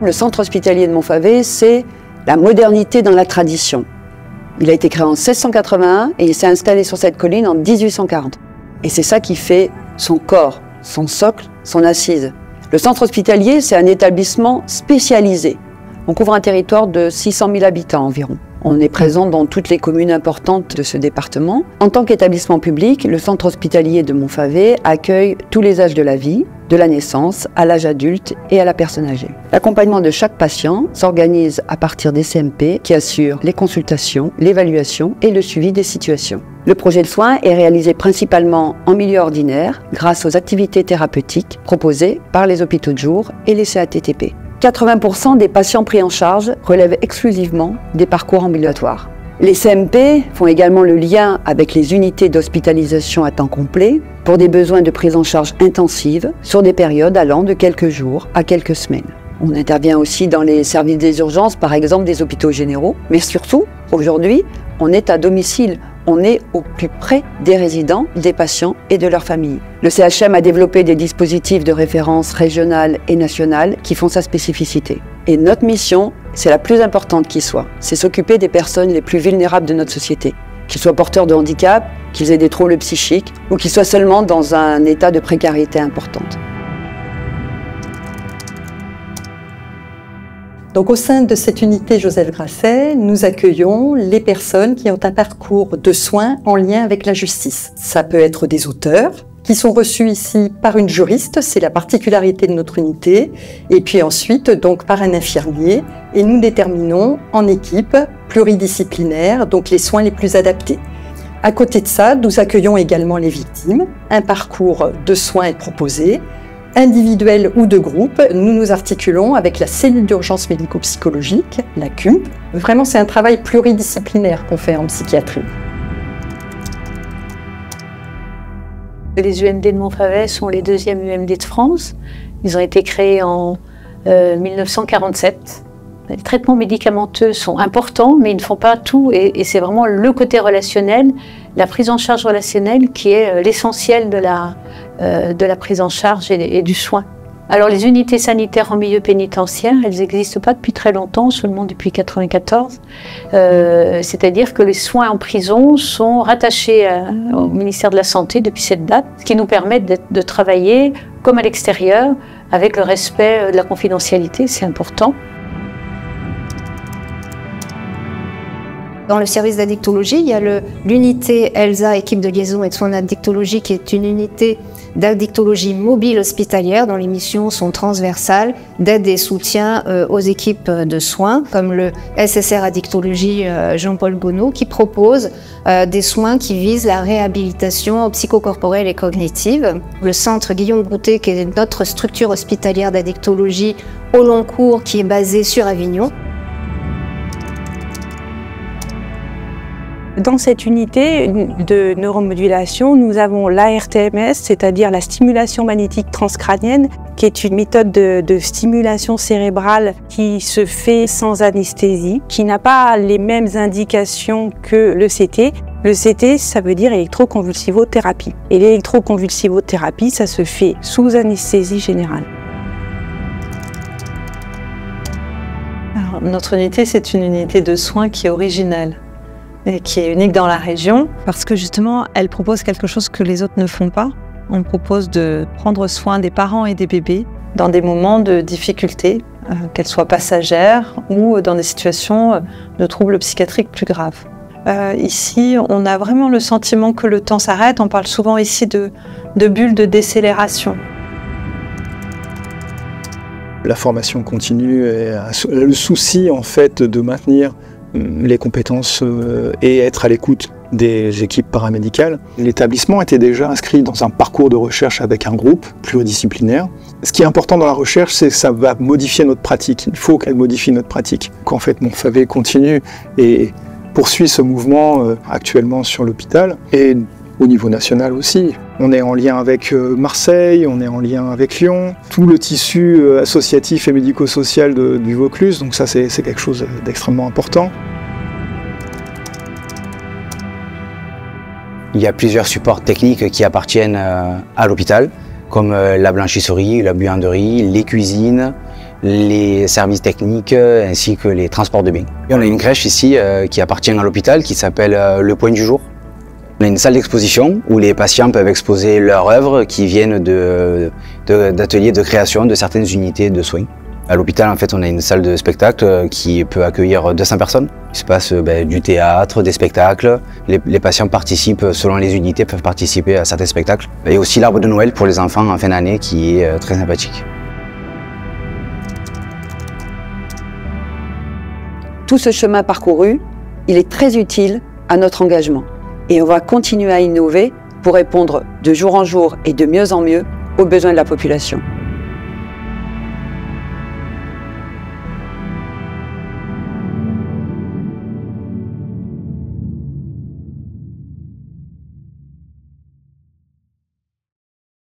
Le centre hospitalier de Montfavet, c'est la modernité dans la tradition. Il a été créé en 1681 et il s'est installé sur cette colline en 1840. Et c'est ça qui fait son corps, son socle, son assise. Le centre hospitalier, c'est un établissement spécialisé. On couvre un territoire de 600 000 habitants environ. On est présent dans toutes les communes importantes de ce département. En tant qu'établissement public, le centre hospitalier de Montfavet accueille tous les âges de la vie, de la naissance à l'âge adulte et à la personne âgée. L'accompagnement de chaque patient s'organise à partir des CMP qui assurent les consultations, l'évaluation et le suivi des situations. Le projet de soins est réalisé principalement en milieu ordinaire grâce aux activités thérapeutiques proposées par les hôpitaux de jour et les CATTP. 80% des patients pris en charge relèvent exclusivement des parcours ambulatoires. Les CMP font également le lien avec les unités d'hospitalisation à temps complet pour des besoins de prise en charge intensive sur des périodes allant de quelques jours à quelques semaines. On intervient aussi dans les services des urgences, par exemple des hôpitaux généraux, mais surtout, aujourd'hui, on est à domicile. On est au plus près des résidents, des patients et de leurs familles. Le CHM a développé des dispositifs de référence régionales et nationales qui font sa spécificité. Et notre mission, c'est la plus importante qui soit, c'est s'occuper des personnes les plus vulnérables de notre société. Qu'ils soient porteurs de handicap, qu'ils aient des troubles psychiques ou qu'ils soient seulement dans un état de précarité importante. Donc au sein de cette unité Joseph Grasset, nous accueillons les personnes qui ont un parcours de soins en lien avec la justice. Ça peut être des auteurs qui sont reçus ici par une juriste, c'est la particularité de notre unité, et puis ensuite donc par un infirmier, et nous déterminons en équipe pluridisciplinaire donc les soins les plus adaptés. À côté de ça, nous accueillons également les victimes. Un parcours de soins est proposé, individuel ou de groupe. Nous nous articulons avec la cellule d'urgence médico-psychologique, la CUMP. Vraiment, c'est un travail pluridisciplinaire qu'on fait en psychiatrie. Les UMD de Montfavet sont les deuxièmes UMD de France. Ils ont été créés en 1947. Les traitements médicamenteux sont importants, mais ils ne font pas tout. Et c'est vraiment le côté relationnel, la prise en charge relationnelle qui est l'essentiel de la prise en charge et du soin. Alors les unités sanitaires en milieu pénitentiaire, elles n'existent pas depuis très longtemps, seulement depuis 1994. C'est-à-dire que les soins en prison sont rattachés au ministère de la Santé depuis cette date, ce qui nous permet de travailler comme à l'extérieur, avec le respect de la confidentialité, c'est important. Dans le service d'addictologie, il y a l'unité ELSA, équipe de liaison et de soins d'addictologie, qui est une unité d'addictologie mobile hospitalière dont les missions sont transversales d'aide et soutien aux équipes de soins, comme le SSR Addictologie Jean-Paul Gonod, qui propose des soins qui visent la réhabilitation psychocorporelle et cognitive. Le centre Guillaume Broutet, qui est notre structure hospitalière d'addictologie au long cours, qui est basée sur Avignon. Dans cette unité de neuromodulation, nous avons l'ARTMS, c'est-à-dire la stimulation magnétique transcrânienne, qui est une méthode de stimulation cérébrale qui se fait sans anesthésie, qui n'a pas les mêmes indications que le CT. Le CT, ça veut dire électroconvulsivothérapie. Et l'électroconvulsivothérapie, ça se fait sous anesthésie générale. Alors, notre unité, c'est une unité de soins qui est originale et qui est unique dans la région parce que justement, elle propose quelque chose que les autres ne font pas. On propose de prendre soin des parents et des bébés dans des moments de difficulté, qu'elles soient passagères ou dans des situations de troubles psychiatriques plus graves. Ici, on a vraiment le sentiment que le temps s'arrête. On parle souvent ici de bulles de décélération. La formation continue et le souci en fait de maintenir les compétences et être à l'écoute des équipes paramédicales. L'établissement était déjà inscrit dans un parcours de recherche avec un groupe pluridisciplinaire. Ce qui est important dans la recherche, c'est que ça va modifier notre pratique. Il faut qu'elle modifie notre pratique. Qu'en fait, Montfavet continue et poursuit ce mouvement actuellement sur l'hôpital et au niveau national aussi. On est en lien avec Marseille, on est en lien avec Lyon, tout le tissu associatif et médico-social du Vaucluse, donc ça c'est quelque chose d'extrêmement important. Il y a plusieurs supports techniques qui appartiennent à l'hôpital, comme la blanchisserie, la buanderie, les cuisines, les services techniques ainsi que les transports de biens. Et on a une crèche ici qui appartient à l'hôpital qui s'appelle Le Point du Jour. On a une salle d'exposition où les patients peuvent exposer leurs œuvres qui viennent d'ateliers de création de certaines unités de soins. À l'hôpital, en fait, on a une salle de spectacle qui peut accueillir 200 personnes. Il se passe du théâtre, des spectacles. Les patients participent, selon les unités, peuvent participer à certains spectacles. Et aussi l'arbre de Noël pour les enfants en fin d'année qui est très sympathique. Tout ce chemin parcouru, il est très utile à notre engagement. Et on va continuer à innover pour répondre de jour en jour et de mieux en mieux aux besoins de la population.